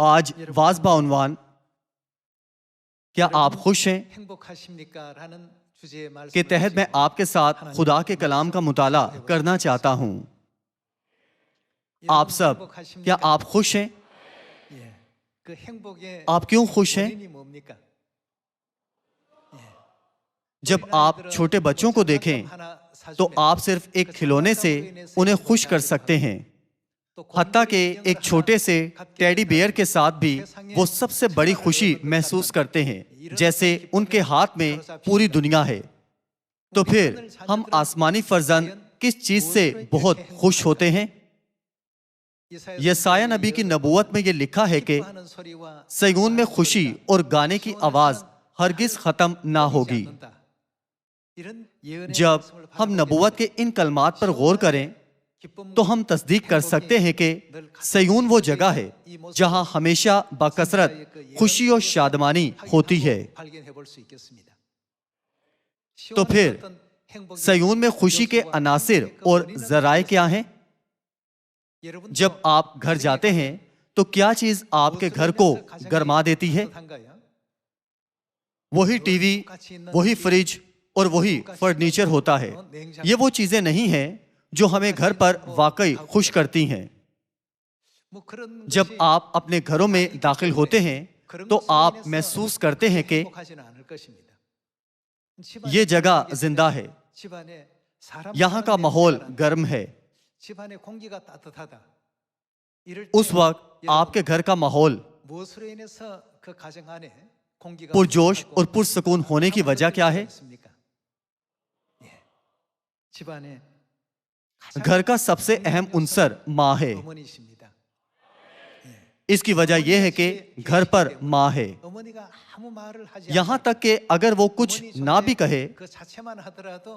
आज वाज बाउनवान क्या आप खुश हैं के तहत मैं आपके साथ खुदा के कलाम का मुताला करना चाहता हूं। आप सब क्या आप खुश हैं? आप क्यों खुश हैं? जब आप छोटे बच्चों को देखें तो आप सिर्फ एक खिलौने से उन्हें खुश कर सकते हैं। हत्ता के एक छोटे से टेडी बियर के साथ भी वो सबसे बड़ी खुशी महसूस करते हैं, जैसे उनके हाथ में पूरी दुनिया है। तो फिर हम आसमानी फर्जंद किस चीज से बहुत खुश होते हैं? यसाया नबी की नबूवत में ये लिखा है कि सय्यून में खुशी और गाने की आवाज हरगिज खत्म ना होगी। जब हम नबूवत के इन कलमात पर गौर करें तो हम तस्दीक कर सकते हैं कि सय्यून वो जगह है जहां हमेशा बकसरत खुशी और शादमानी होती है। तो फिर सय्यून में खुशी के अनासिर और जराए क्या हैं? जब आप घर जाते हैं तो क्या चीज आपके घर को गरमा देती है? वही टीवी, वही फ्रिज और वही फर्नीचर होता है। ये वो चीजें नहीं हैं जो हमें घर पर वाकई खुश करती हैं। जब आप अपने घरों में दाखिल होते हैं तो आप महसूस करते हैं कि ये जगह जिंदा है, यहाँ का माहौल गर्म है। उस वक्त आपके घर का माहौल पुरजोश और पुरसुकून होने की वजह क्या है? घर का सबसे अहम उन्सर माँ है। इसकी वजह यह है कि घर पर माँ है। यहां तक कि अगर वो कुछ ना भी कहे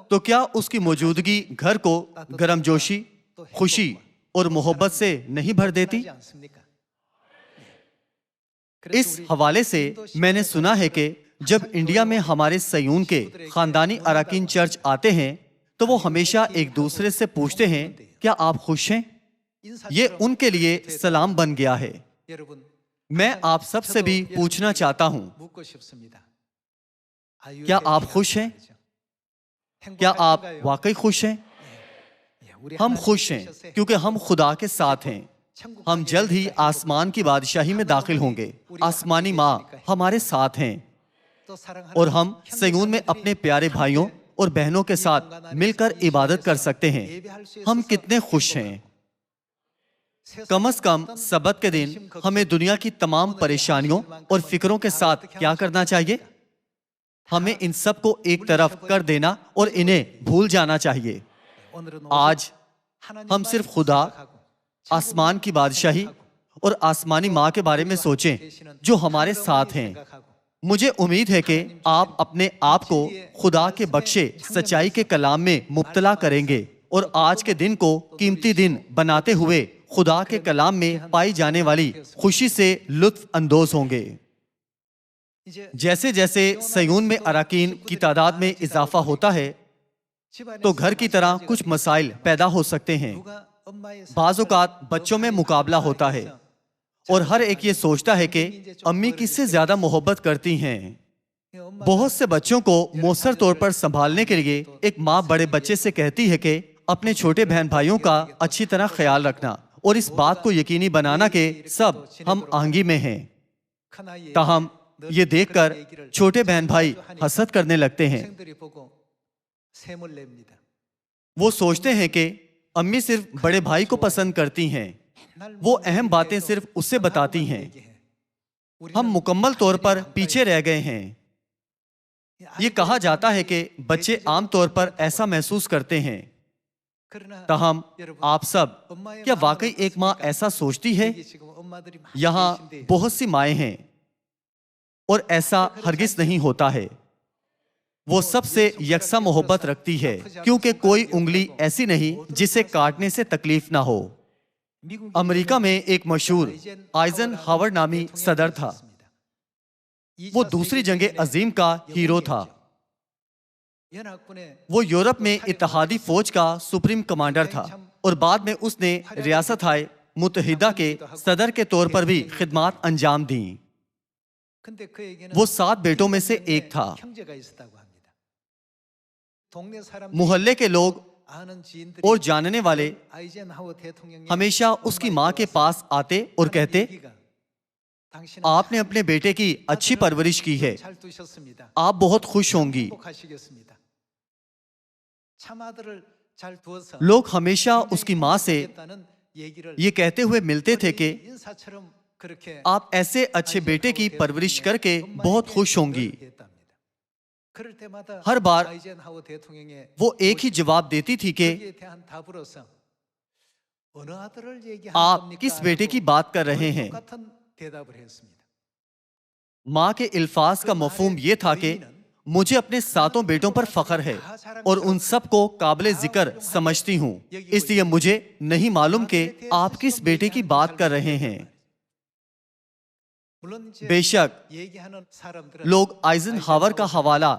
तो क्या उसकी मौजूदगी घर को गर्मजोशी, खुशी और मोहब्बत से नहीं भर देती? इस हवाले से मैंने सुना है कि जब इंडिया में हमारे सय्यून के खानदानी अरकान चर्च आते हैं तो वो हमेशा एक दूसरे से पूछते हैं, क्या आप खुश हैं? ये उनके लिए सलाम बन गया है। मैं आप सब से भी पूछना चाहता हूं, क्या आप खुश हैं? क्या आप वाकई खुश हैं? हम खुश हैं क्योंकि हम खुदा के साथ हैं। हम जल्द ही आसमान की बादशाही में दाखिल होंगे। आसमानी माँ हमारे साथ हैं और हम सय्यून में अपने प्यारे भाइयों और बहनों के साथ मिलकर इबादत कर सकते हैं। हम कितने खुश हैं। कम से कम सबत के दिन हमें दुनिया की तमाम परेशानियों और फिक्रों के साथ क्या करना चाहिए? हमें इन सब को एक तरफ कर देना और इन्हें भूल जाना चाहिए। आज हम सिर्फ खुदा, आसमान की बादशाही और आसमानी माँ के बारे में सोचें जो हमारे साथ हैं। मुझे उम्मीद है कि आप अपने आप को खुदा के बख्शे सच्चाई के कलाम में मुब्तला करेंगे और आज के दिन को कीमती दिन बनाते हुए खुदा के कलाम में पाई जाने वाली खुशी से लुत्फ अंदोज होंगे। जैसे जैसे सय्यून में अरकान की तादाद में इजाफा होता है तो घर की तरह कुछ मसाइल पैदा हो सकते हैं। बाज़ औक़ात बच्चों में मुकाबला होता है और हर एक ये सोचता है कि अम्मी किससे ज्यादा मोहब्बत करती हैं। बहुत से बच्चों को मौसर तौर पर संभालने के लिए एक माँ बड़े बच्चे से कहती है कि अपने छोटे बहन भाइयों का अच्छी तरह ख्याल रखना और इस बात को यकीनी बनाना कि सब हम आहंगी में हैं। ताहम ये देखकर छोटे बहन भाई हसद करने लगते हैं। वो सोचते हैं कि अम्मी सिर्फ बड़े भाई को पसंद करती हैं, वो अहम बातें सिर्फ उससे बताती हैं। हम मुकम्मल तौर पर पीछे रह गए हैं। ये कहा जाता है कि बच्चे आमतौर पर ऐसा महसूस करते हैं। ताहम आप सब क्या वाकई एक माँ ऐसा सोचती है? यहाँ बहुत सी माएँ हैं और ऐसा हरगिज नहीं होता है। वो सबसे यकसा मोहब्बत रखती है क्योंकि कोई उंगली ऐसी नहीं जिसे काटने से तकलीफ ना हो। अमेरिका में एक मशहूर आइजनहावर नामी सदर था। वो दूसरी जंग अजीम का हीरो था। वो यूरोप में इत्तेहादी फौज का सुप्रीम कमांडर था और बाद में उसने रियासत हाय मुत्तहिदा के सदर के तौर पर भी खिदमत अंजाम दी। वो 7 बेटों में से एक था। मोहल्ले के लोग और जानने वाले हमेशा उसकी माँ के पास आते और कहते, आपने अपने बेटे की अच्छी परवरिश की है, आप बहुत खुश होंगी। लोग हमेशा उसकी माँ से ये कहते हुए मिलते थे कि आप ऐसे अच्छे बेटे की परवरिश करके बहुत खुश होंगी। हर बार वो एक ही जवाब देती थी कि आप किस बेटे की बात कर रहे हैं। माँ के इल्फाज का मफहूम ये था कि मुझे अपने 7 बेटों पर फख्र है और उन सब को काबिल जिक्र समझती हूँ, इसलिए मुझे नहीं मालूम कि आप किस बेटे की बात कर रहे हैं। बेशक लोग आइजनहावर का हवाला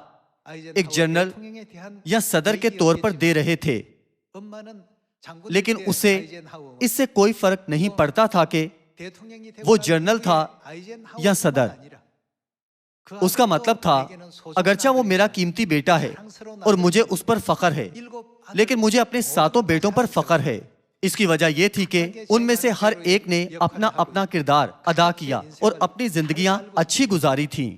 एक जनरल या सदर के तौर पर दे रहे थे, लेकिन उसे इससे कोई फर्क नहीं पड़ता था कि वो जनरल था या सदर। उसका मतलब था, अगरचा वो मेरा कीमती बेटा है और मुझे उस पर फख्र है, लेकिन मुझे अपने 7 बेटों पर फख्र है। इसकी वजह यह थी कि उनमें से हर एक ने अपना अपना किरदार अदा किया और अपनी जिंदगियां अच्छी गुजारी थीं।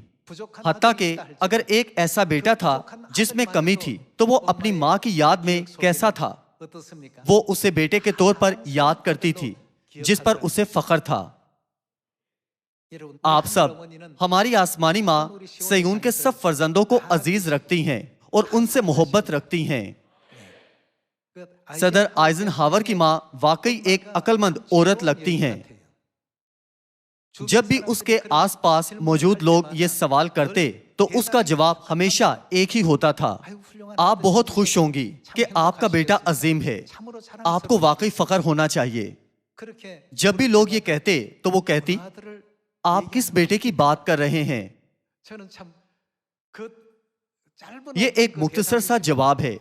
हत्ता कि अगर एक ऐसा बेटा था जिसमें कमी थी, तो वो अपनी माँ की याद में कैसा था? वो उसे बेटे के तौर पर याद करती थी जिस पर उसे फख्र था। आप सब, हमारी आसमानी माँ सयून के सब फर्जंदों को अजीज रखती हैं और उनसे मोहब्बत रखती हैं। सदर आइजनहावर की माँ वाकई एक अक्लमंद औरत लगती हैं। जब भी उसके आसपास मौजूद लोग ये सवाल करते तो उसका जवाब हमेशा एक ही होता था, आप बहुत खुश होंगी कि आपका बेटा अजीम है, आपको वाकई फख्र होना चाहिए। जब भी लोग ये कहते तो वो कहती, आप किस बेटे की बात कर रहे हैं? ये एक मुख्तसर सा जवाब है,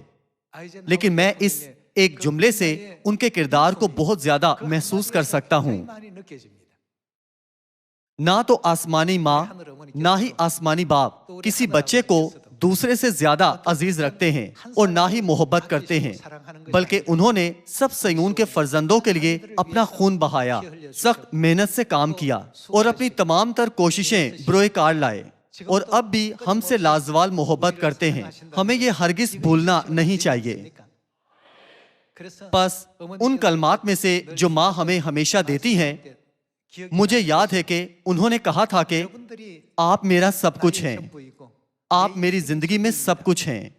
लेकिन मैं इस एक जुमले से उनके किरदार को बहुत ज्यादा महसूस कर सकता हूं। ना तो आसमानी माँ ना ही आसमानी बाप किसी बच्चे को दूसरे से ज्यादा अजीज रखते हैं और ना ही मोहब्बत करते हैं, बल्कि उन्होंने सब सयून के फर्जंदों के लिए अपना खून बहाया, सख्त मेहनत से काम किया और अपनी तमाम तर कोशिशें बरोए कार लाए, और अब भी हमसे लाजवाल मोहब्बत करते हैं। हमें ये हरगिज भूलना नहीं चाहिए। बस उन कलमात में से जो माँ हमें हमेशा देती हैं, मुझे याद है कि उन्होंने कहा था कि आप मेरा सब कुछ हैं, आप मेरी जिंदगी में सब कुछ हैं।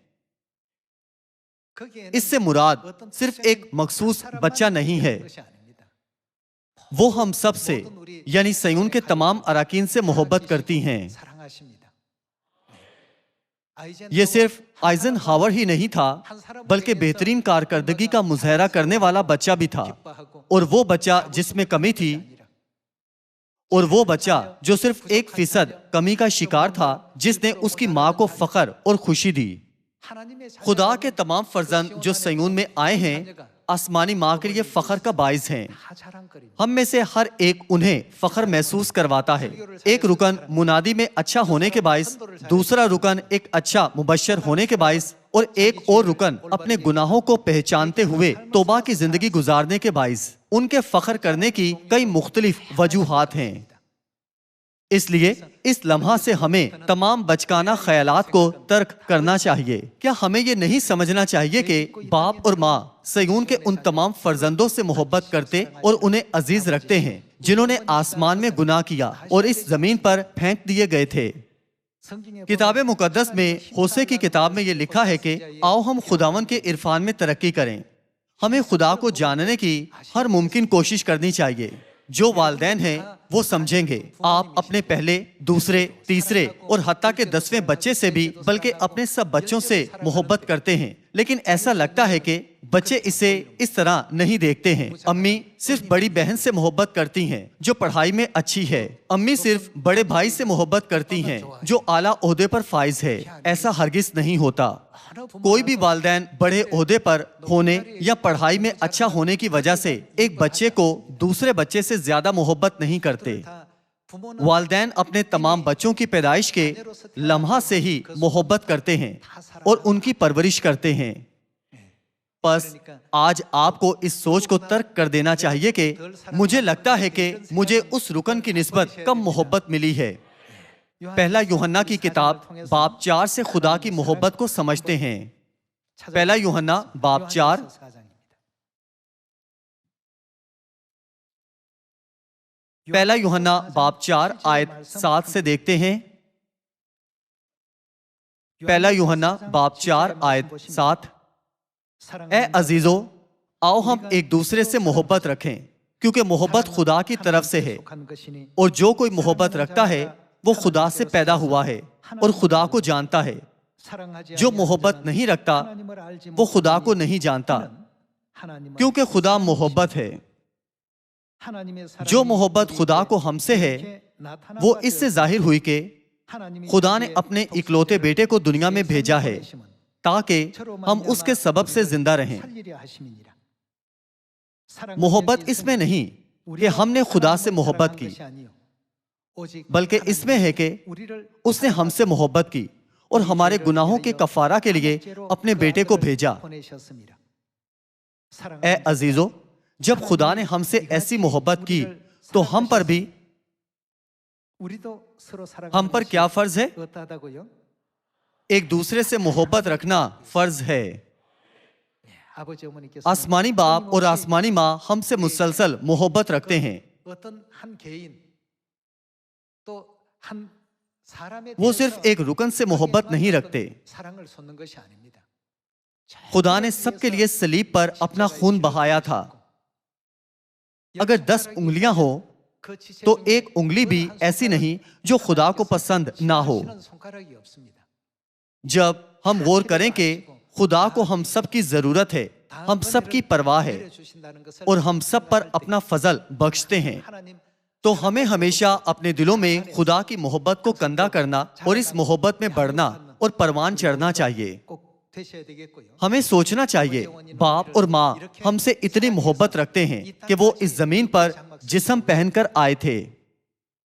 इससे मुराद सिर्फ एक मखसूस बच्चा नहीं है, वो हम सब से यानी सयून के तमाम अराकीन से मोहब्बत करती हैं। ये सिर्फ आइजनहावर ही नहीं था, बल्कि बेहतरीन कारकर्दगी का मुजाहरा करने वाला बच्चा भी था, और वो बच्चा जिसमें कमी थी, और वो बच्चा जो सिर्फ 1% कमी का शिकार था, जिसने उसकी माँ को फख्र और खुशी दी। खुदा के तमाम फर्जंद जो सयून में आए हैं, आसमानी माँ के लिए फख्र का बाइस हैं। हम में से हर एक उन्हें फख्र महसूस करवाता है। एक रुकन मुनादी में अच्छा होने के बाइस, दूसरा रुकन एक अच्छा मुबश्शर होने के बाइस, और एक और रुकन अपने गुनाहों को पहचानते हुए तौबा की जिंदगी गुजारने के बाइस। उनके फख्र करने की कई मुख्तलिफ वजूहात हैं। इसलिए इस लम्हा से हमें तमाम बचकाना ख्यालात को तर्क करना चाहिए। क्या हमें ये नहीं समझना चाहिए कि बाप और माँ सयून के उन तमाम फर्जंदों से मोहब्बत करते और उन्हें अजीज रखते हैं जिन्होंने आसमान में गुनाह किया और इस जमीन पर फेंक दिए गए थे। किताब मुकद्दस में होसे की किताब में ये लिखा है कि आओ हम खुदावन के इरफान में तरक्की करें। हमें खुदा को जानने की हर मुमकिन कोशिश करनी चाहिए। जो वालिदैन हैं वो समझेंगे। आप अपने पहले, दूसरे, तीसरे और हत्ता के 10वें बच्चे से भी, बल्कि अपने सब बच्चों से मोहब्बत करते हैं, लेकिन ऐसा लगता है कि बच्चे इसे इस तरह नहीं देखते हैं। अम्मी सिर्फ बड़ी बहन से मोहब्बत करती हैं जो पढ़ाई में अच्छी है। अम्मी सिर्फ बड़े भाई से मोहब्बत करती हैं जो आला ओहदे पर फाइज है। ऐसा हरगिज नहीं होता। कोई भी वालिदैन बड़े ओहदे पर होने या पढ़ाई में अच्छा होने की वजह से एक बच्चे को दूसरे बच्चे से ज्यादा मोहब्बत नहीं करते। वालिदैन अपने तमाम बच्चों की पैदाइश के लम्हा से ही मोहब्बत करते हैं और उनकी परवरिश करते हैं। बस आज आपको इस सोच को तर्क कर देना चाहिए कि मुझे लगता है कि मुझे उस रुकन की निस्बत कम मोहब्बत मिली है। पहला यूहन्ना की किताब बाब 4 से खुदा की मोहब्बत को समझते हैं। पहला यूहन्ना बाब 4 पहला यूहन्ना बाब 4 आयत 7 से देखते हैं। पहला यूहन्ना बाब 4 आयत 7। ए अजीजों, आओ हम एक दूसरे से मोहब्बत रखें क्योंकि मोहब्बत खुदा की तरफ से है और जो कोई मोहब्बत रखता है वो खुदा से पैदा हुआ है और खुदा को जानता है। जो मोहब्बत नहीं रखता वो खुदा को नहीं जानता क्योंकि खुदा मोहब्बत है। जो मोहब्बत खुदा को हमसे है वो इससे जाहिर हुई कि खुदा ने अपने इकलौते बेटे को दुनिया में भेजा है ताकि हम उसके सबब से जिंदा रहें। मोहब्बत इसमें नहीं कि हमने खुदा से मोहब्बत की, बल्कि इसमें है कि उसने हमसे मोहब्बत की और हमारे गुनाहों के कफारा के लिए अपने बेटे को भेजा। ए अजीजों, जब खुदा ने हमसे ऐसी मोहब्बत की तो हम पर क्या फर्ज है? एक दूसरे से मोहब्बत रखना फर्ज है। आसमानी बाप और आसमानी माँ हमसे मुसलसल मोहब्बत रखते हैं। वो सिर्फ एक रुकन से मोहब्बत नहीं रखते। खुदा ने सबके लिए सलीब पर अपना खून बहाया था। अगर 10 उंगलियां हो तो एक उंगली भी ऐसी नहीं जो खुदा को पसंद ना हो। जब हम गौर करें कि खुदा को हम सब की जरूरत है, हम सब की परवाह है और हम सब पर अपना फजल बख्शते हैं, तो हमें हमेशा अपने दिलों में खुदा की मोहब्बत को कंधा करना और इस मोहब्बत में बढ़ना और परवान चढ़ना चाहिए। हमें सोचना चाहिए, बाप और माँ हमसे इतनी मोहब्बत रखते हैं कि वो इस जमीन पर जिस्म पहनकर आए थे।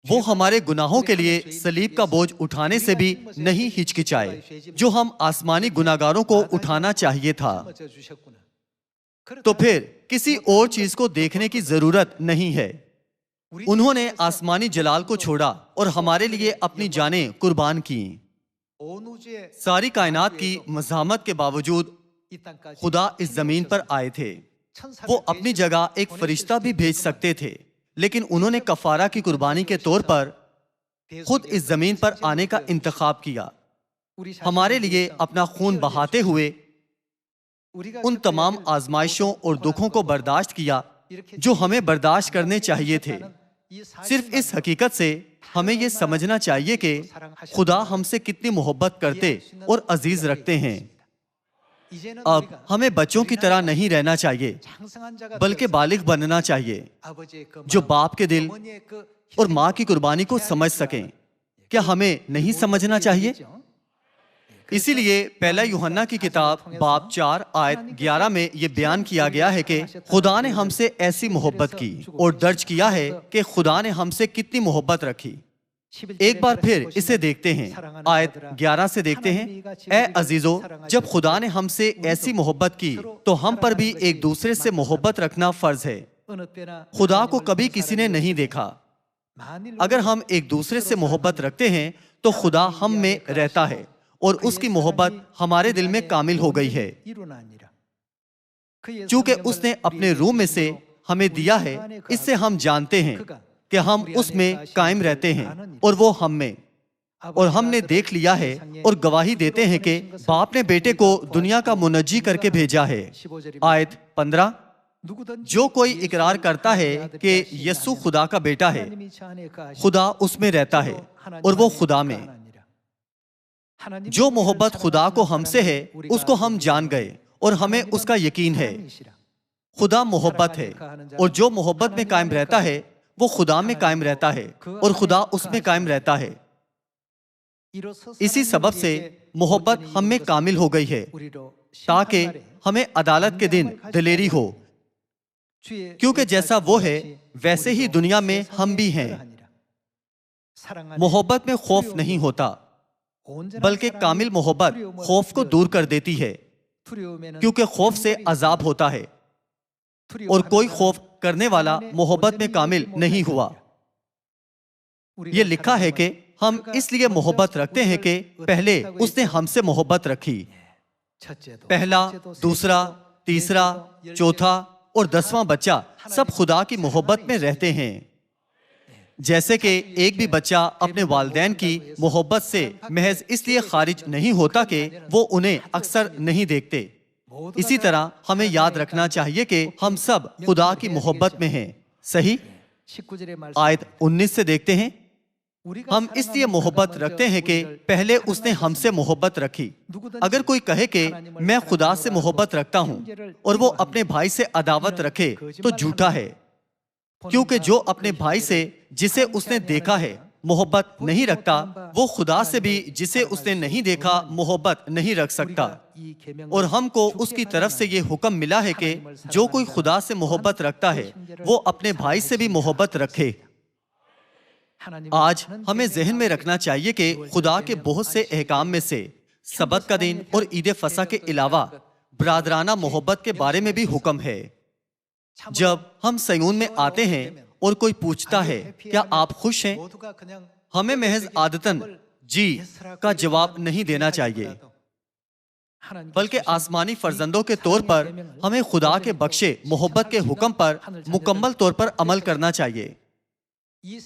वो हमारे गुनाहों के लिए सलीब का बोझ उठाने से भी नहीं हिचकिचाए जो हम आसमानी गुनाहगारों को उठाना चाहिए था। तो फिर किसी और चीज को देखने की जरूरत नहीं है। उन्होंने आसमानी जलाल को छोड़ा और हमारे लिए अपनी जानें कुर्बान की। सारी कायनात की मज़ाहमत के बावजूद खुदा इस जमीन पर आए थे। वो अपनी जगह एक फरिश्ता भी भेज सकते थे, लेकिन उन्होंने कफारा की कुर्बानी के तौर पर खुद इस जमीन पर आने का इंतखाब किया। हमारे लिए अपना खून बहाते हुए उन तमाम आजमाइशों और दुखों को बर्दाश्त किया जो हमें बर्दाश्त करने चाहिए थे। सिर्फ इस हकीकत से हमें ये समझना चाहिए कि खुदा हमसे कितनी मोहब्बत करते और अजीज रखते हैं। अब हमें बच्चों की तरह नहीं रहना चाहिए, बल्कि बालिग बनना चाहिए जो बाप के दिल और माँ की कुर्बानी को समझ सकें। क्या हमें नहीं समझना चाहिए? इसीलिए पहला यूहन्ना की किताब बाब 4 आयत 11 में ये बयान किया गया है कि खुदा ने हमसे ऐसी मोहब्बत की और दर्ज किया है कि खुदा ने हमसे कितनी मोहब्बत रखी। एक बार फिर इसे देखते हैं, आयत 11 से देखते हैं। ए अजीजों, जब खुदा ने हमसे ऐसी मोहब्बत की तो हम पर भी एक दूसरे से मोहब्बत रखना फर्ज है। खुदा को कभी किसी ने नहीं देखा। अगर हम एक दूसरे से मोहब्बत रखते हैं तो खुदा हम में रहता है और उसकी मोहब्बत हमारे दिल में कामिल हो गई है। चूंकि उसने अपने रूह में से हमें दिया है, इससे हम जानते हैं कि हम उसमें कायम रहते हैं और वो हम में। और हमने देख लिया है और गवाही देते हैं कि बाप ने बेटे को दुनिया का मुनज्जी करके भेजा है। आयत 15, जो कोई इकरार करता है कि यीशु खुदा का बेटा है, खुदा उसमें रहता है और वो खुदा में। जो मोहब्बत खुदा को हमसे है उसको हम जान गए और हमें उसका यकीन है। खुदा मोहब्बत है और जो मोहब्बत में कायम रहता है वो खुदा में कायम रहता है और खुदा उसमें कायम रहता है। इसी सबब से मोहब्बत हम में कामिल हो गई है ताकि हमें अदालत के दिन दिलेरी हो, क्योंकि जैसा वो है वैसे ही दुनिया में हम भी हैं। मोहब्बत में खौफ नहीं होता, बल्कि कामिल मोहब्बत खौफ को दूर कर देती है, क्योंकि खौफ से अजाब होता है और कोई खौफ करने वाला मोहब्बत में कामिल नहीं हुआ। ये लिखा है कि हम इसलिए मोहब्बत रखते हैं कि पहले उसने हमसे मोहब्बत रखी। पहला, दूसरा, तीसरा, चौथा और 10वां बच्चा सब खुदा की मोहब्बत में रहते हैं। जैसे कि एक भी बच्चा अपने वालिदैन की मोहब्बत से महज इसलिए खारिज नहीं होता कि वो उन्हें अक्सर नहीं देखते, इसी तरह हमें याद रखना चाहिए कि हम सब खुदा की मोहब्बत में हैं। सही? आयत 19 से देखते हैं, हम इसलिए मोहब्बत रखते हैं कि पहले उसने हमसे मोहब्बत रखी। अगर कोई कहे कि मैं खुदा से मोहब्बत रखता हूं और वो अपने भाई से अदावत रखे तो झूठा है, क्योंकि जो अपने भाई से जिसे उसने देखा है मोहब्बत नहीं रखता वो खुदा से भी जिसे उसने नहीं देखा मोहब्बत नहीं रख सकता। और हमको उसकी तरफ से ये हुक्म मिला है कि जो कोई खुदा से मोहब्बत रखता है वो अपने भाई से भी मोहब्बत रखे। आज हमें जहन में रखना चाहिए कि खुदा के बहुत से अहकाम में से सबत का दिन और ईद फसा के अलावा बरादराना मोहब्बत के बारे में भी हुक्म है। जब हम सयून में आते हैं और कोई पूछता है क्या आप खुश हैं, हमें महज आदतन जी का जवाब नहीं देना चाहिए, बल्कि आसमानी फर्जंदों के तौर पर हमें खुदा के बख्शे मोहब्बत के हुक्म पर मुकम्मल तौर पर अमल करना चाहिए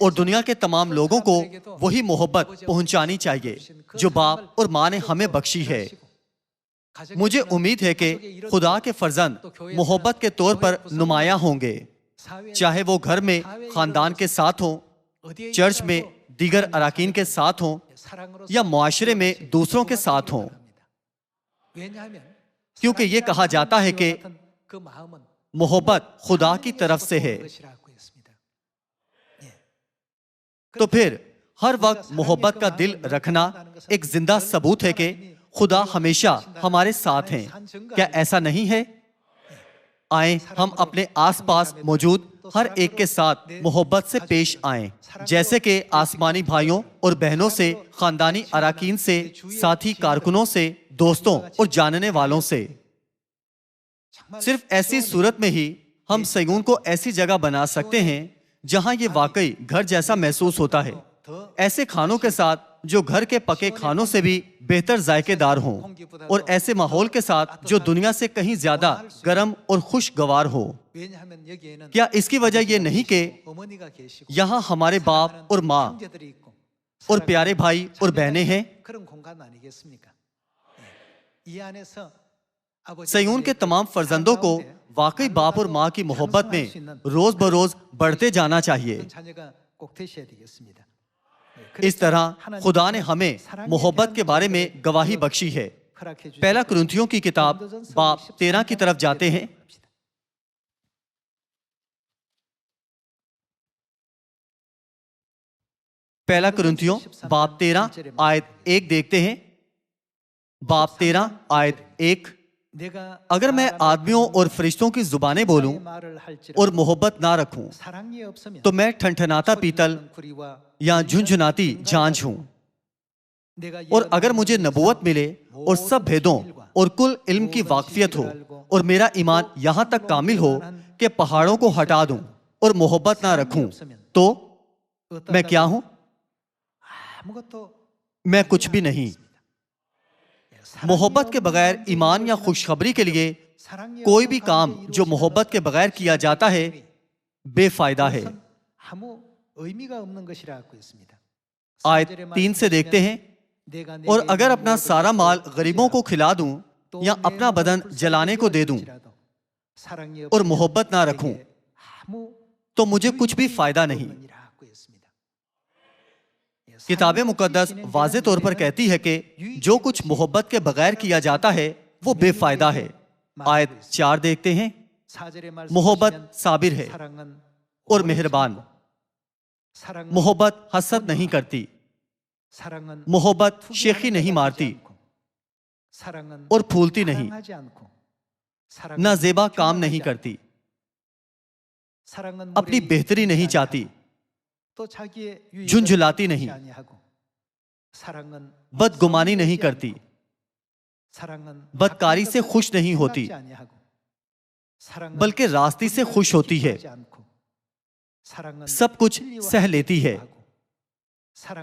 और दुनिया के तमाम लोगों को वही मोहब्बत पहुंचानी चाहिए जो बाप और माँ ने हमें बख्शी है। मुझे उम्मीद है कि खुदा के फर्जंद मोहब्बत के तौर पर नुमाया होंगे, चाहे वो घर में खानदान के साथ हो, चर्च में दीगर अराकीन के साथ हो या मुआशरे में दूसरों के साथ हो, क्योंकि ये कहा जाता है कि मोहब्बत खुदा की तरफ से है। तो फिर हर वक्त मोहब्बत का दिल रखना एक जिंदा सबूत है कि खुदा हमेशा हमारे साथ हैं। क्या ऐसा नहीं है? आए हम अपने आसपास मौजूद हर एक के साथ मोहब्बत से पेश आएं, जैसे कि आसमानी भाइयों और बहनों से, खानदानी अराकीन से, साथी कारकुनों से, दोस्तों और जानने वालों से। सिर्फ ऐसी सूरत में ही हम सयून को ऐसी जगह बना सकते हैं जहां ये वाकई घर जैसा महसूस होता है, ऐसे खानों के साथ जो घर के पके खानों से भी बेहतर जायकेदार हों और ऐसे माहौल के साथ जो दुनिया से कहीं ज्यादा गर्म और खुशगवार हो। क्या इसकी वजह ये नहीं कि यहाँ हमारे बाप और माँ और प्यारे भाई और बहनें हैं? सयून के तमाम फर्जंदों को वाकई बाप और माँ की मोहब्बत में रोज बरोज बढ़ते जाना चाहिए। इस तरह खुदा ने हमें मोहब्बत के बारे में गवाही बख्शी है। पहला कुरिन्थियों की किताब बाब 13 की तरफ जाते हैं। पहला कुरिन्थियों बाब 13 आयत 1 देखते हैं। बाब 13 आयत 1, अगर मैं आदमियों और फरिश्तों की जुबानें बोलूं और मोहब्बत ना रखूं तो मैं ठनठनाता पीतल या झुंझुनाती झांझ हूं। और अगर मुझे नबूवत मिले और सब भेदों और कुल इल्म की वाकफियत हो और मेरा ईमान यहां तक कामिल हो कि पहाड़ों को हटा दूं और मोहब्बत ना रखूं तो मैं क्या हूं? मैं कुछ भी नहीं। मोहब्बत के बगैर ईमान या खुशखबरी के लिए कोई भी काम जो मोहब्बत के बगैर किया जाता है बेफायदा है। आयत 3 से देखते हैं, और अगर अपना सारा माल गरीबों को खिला दूं या अपना बदन जलाने को दे दूं और मोहब्बत ना रखूं तो मुझे कुछ भी फायदा नहीं। किताब मुकद्दस वाज़े तौर पर कहती है कि जो कुछ मोहब्बत के बगैर किया जाता है वो बेफायदा है। आयत 4 देखते हैं, मोहब्बत साबिर है और मेहरबान, मोहब्बत हसद नहीं करती, मोहब्बत शेखी नहीं मारती और फूलती नहीं, नाजेबा काम नहीं करती, अपनी बेहतरी नहीं चाहती, झुंझुलाती नहीं, बदगुमानी नहीं करती, बदकारी से खुश नहीं होती, बल्कि रास्ते से खुश होती है, सब कुछ सह लेती है,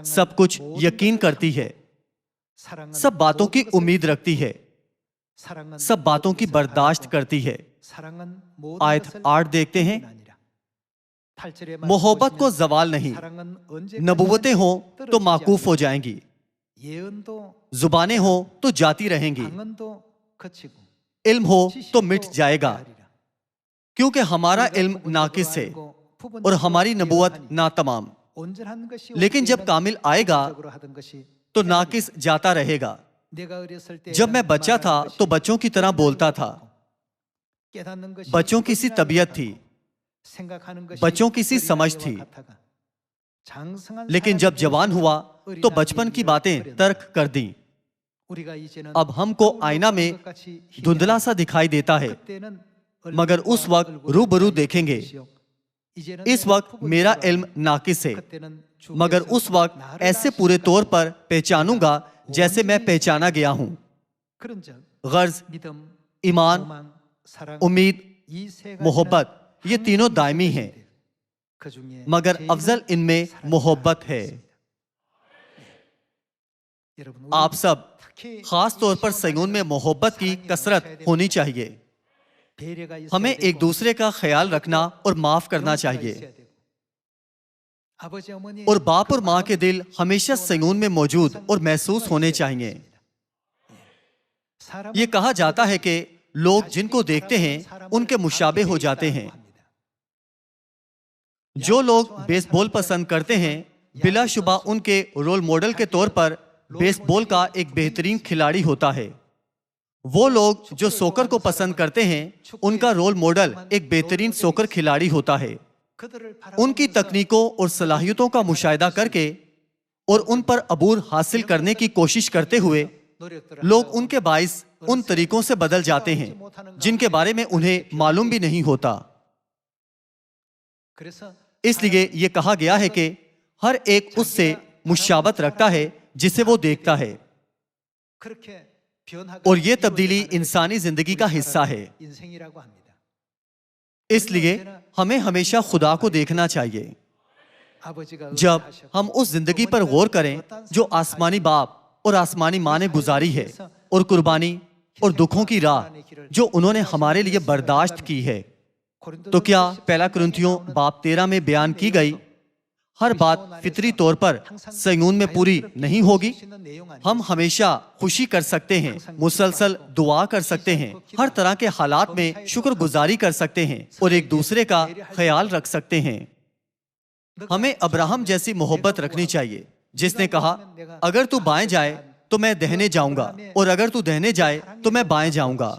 सब कुछ यकीन करती है, सब बातों की उम्मीद रखती है, सब बातों की बर्दाश्त करती है। आयत 8 देखते हैं, मोहब्बत को जवाल नहीं, नबुवतें हो तो माकूफ हो जाएंगी, जुबानें हो तो जाती रहेंगी, इल्म हो तो मिट जाएगा, क्योंकि हमारा इल्म नाकिस है और हमारी नबुवत नातमाम। लेकिन जब कामिल आएगा तो नाकिस जाता रहेगा। जब मैं बच्चा था तो बच्चों की तरह बोलता था, बच्चों की सी तबीयत थी, बच्चों की सी समझ थी। लेकिन जब जवान हुआ तो बचपन की बातें तर्क कर दी। अब हमको आईना में धुंधला सा दिखाई देता है, मगर उस वक्त रूबरू देखेंगे। इस वक्त मेरा इल्म नाकिस है, मगर उस वक्त ऐसे पूरे तौर पर पहचानूंगा जैसे मैं पहचाना गया हूं। गर्ज, ईमान, उम्मीद, मोहब्बत, ये तीनों दायमी हैं, मगर अफजल इनमें मोहब्बत है। आप सब खास तौर पर सयून में मोहब्बत की कसरत होनी चाहिए। हमें एक दूसरे का ख्याल रखना और माफ करना चाहिए। और बाप और माँ के दिल हमेशा सयून में मौजूद और महसूस होने चाहिए। ये कहा जाता है कि लोग जिनको देखते हैं उनके मुशाबे हो जाते हैं। जो लोग बेसबॉल पसंद करते हैं, बिलाशुबा उनके रोल मॉडल के तौर पर बेसबॉल का एक बेहतरीन खिलाड़ी होता है। वो लोग जो सोकर को पसंद करते हैं, उनका रोल मॉडल एक बेहतरीन सोकर खिलाड़ी होता है। उनकी तकनीकों और सलाहियतों का मुशाहिदा करके और उन पर अबूर हासिल करने की कोशिश करते हुए लोग उनके बाइस उन तरीकों से बदल जाते हैं जिनके बारे में उन्हें मालूम भी नहीं होता। इसलिए यह कहा गया है कि हर एक उससे मुशाबत रखता है जिसे वो देखता है, और यह तब्दीली इंसानी जिंदगी का हिस्सा है। इसलिए हमें हमेशा खुदा को देखना चाहिए। जब हम उस जिंदगी पर गौर करें जो आसमानी बाप और आसमानी माँ ने गुजारी है, और कुर्बानी और दुखों की राह जो उन्होंने हमारे लिए बर्दाश्त की है, तो क्या पहला कुरिन्थियों बाब 13 में बयान की गई हर बात फितरी तौर पर सयून में पूरी नहीं होगी? हम हमेशा खुशी कर सकते हैं, मुसलसल दुआ कर सकते हैं, हर तरह के हालात में शुक्रगुजारी कर सकते हैं और एक दूसरे का ख्याल रख सकते हैं। हमें अब्राहम जैसी मोहब्बत रखनी चाहिए, जिसने कहा, अगर तू बाएं जाए तो मैं दहने जाऊंगा, और अगर तू दहने जाए तो मैं बाएं जाऊंगा।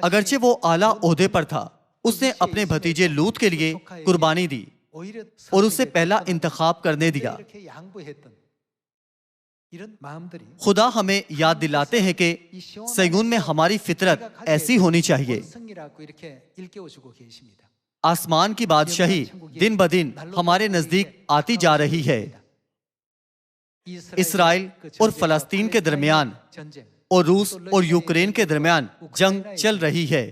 अगरचे वो आला ओहदे पर था, उसने अपने भतीजे लूत के लिए कुर्बानी दी और उसे पहला इंतखाब करने दिया। खुदा हमें याद दिलाते हैं कि सयून में हमारी फितरत ऐसी होनी चाहिए। आसमान की बादशाही दिन ब दिन हमारे नजदीक आती जा रही है। इसराइल और फलस्तीन के दरमियान और रूस और यूक्रेन के दरमियान जंग चल रही है।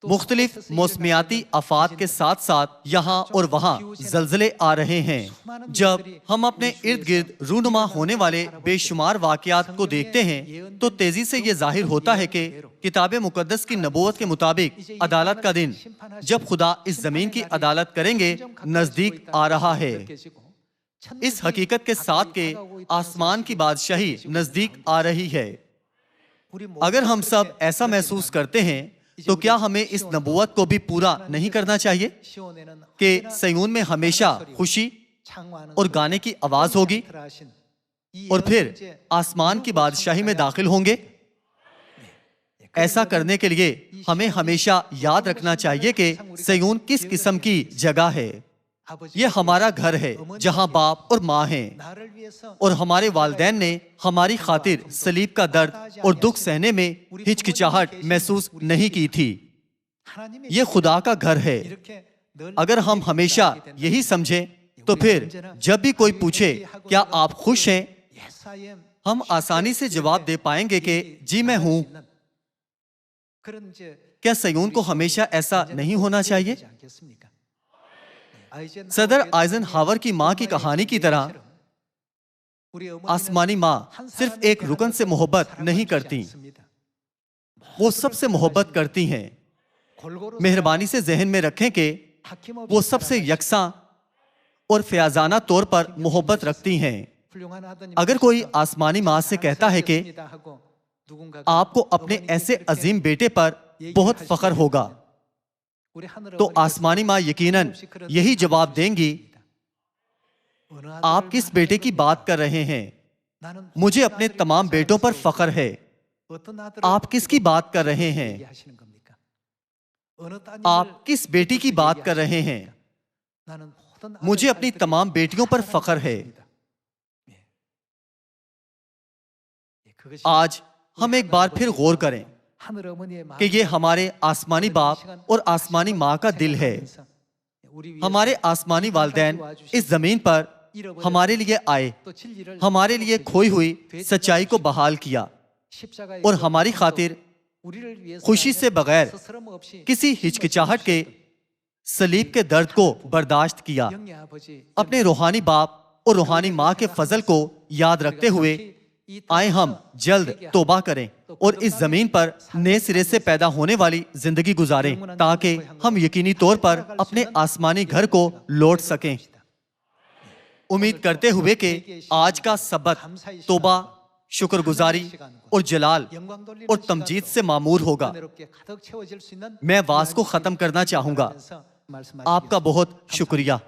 मुख्तलिफ मौसमियाती आफात के साथ साथ यहाँ और वहाँ जल्जले आ रहे हैं। जब हम अपने इर्द गिर्द रूनुमा होने वाले बेशुमार वाकयात को देखते हैं तो तेजी से ये जाहिर होता है कि किताब मुकद्दस की नबूवत के मुताबिक अदालत का दिन, जब खुदा इस जमीन की अदालत करेंगे, नजदीक आ रहा है। इस हकीकत के साथ के आसमान की बादशाही नजदीक आ रही है। अगर हम सब ऐसा महसूस करते हैं तो क्या हमें इस नबूवत को भी पूरा नहीं करना चाहिए कि सयून में हमेशा खुशी और गाने की आवाज होगी और फिर आसमान की बादशाही में दाखिल होंगे? ऐसा करने के लिए हमें हमेशा याद रखना चाहिए कि सयून किस किस्म की जगह है। ये हमारा घर है जहाँ बाप और माँ हैं और हमारे वालिदैन ने हमारी खातिर सलीब का दर्द और दुख सहने में हिचकिचाहट महसूस नहीं की थी। ये खुदा का घर है। अगर हम हमेशा यही समझें तो फिर जब भी कोई पूछे क्या आप खुश हैं, हम आसानी से जवाब दे पाएंगे कि जी मैं हूं। क्या सयून को हमेशा ऐसा नहीं होना चाहिए? सदर आइजनहावर की मां की कहानी की तरह आसमानी मां सिर्फ एक रुकन से मोहब्बत नहीं करती, वो सबसे मोहब्बत करती हैं। मेहरबानी से जहन में रखें कि वो सबसे यकसा और फयाजाना तौर पर मोहब्बत रखती हैं। अगर कोई आसमानी माँ से कहता है कि आपको अपने ऐसे अजीम बेटे पर बहुत फख्र होगा, तो आसमानी माँ यकीनन यही जवाब देंगी, आप किस बेटे की बात कर रहे हैं? मुझे अपने तमाम बेटों पर फख्र है। आप किसकी बात कर रहे हैं? आप किस बेटी की बात कर रहे हैं? मुझे अपनी तमाम बेटियों पर फख्र है। आज हम एक बार फिर गौर करें कि ये हमारे आसमानी बाप और आसमानी माँ का दिल है। हमारे आसमानी वालिदैन इस जमीन पर हमारे लिए आए, हमारे लिए खोई हुई सच्चाई को बहाल किया और हमारी खातिर खुशी से बगैर किसी हिचकिचाहट के सलीब के दर्द को बर्दाश्त किया। अपने रूहानी बाप और रूहानी माँ के फजल को याद रखते हुए आए हम जल्द तौबा करें और इस जमीन पर नए सिरे से पैदा होने वाली जिंदगी गुजारें, ताकि हम यकीनी तौर पर अपने आसमानी घर को लौट सकें। उम्मीद करते हुए कि आज का सबक तौबा, शुक्रगुजारी और जलाल और तमजीद से मामूर होगा। मैं वाज को खत्म करना चाहूंगा। आपका बहुत शुक्रिया।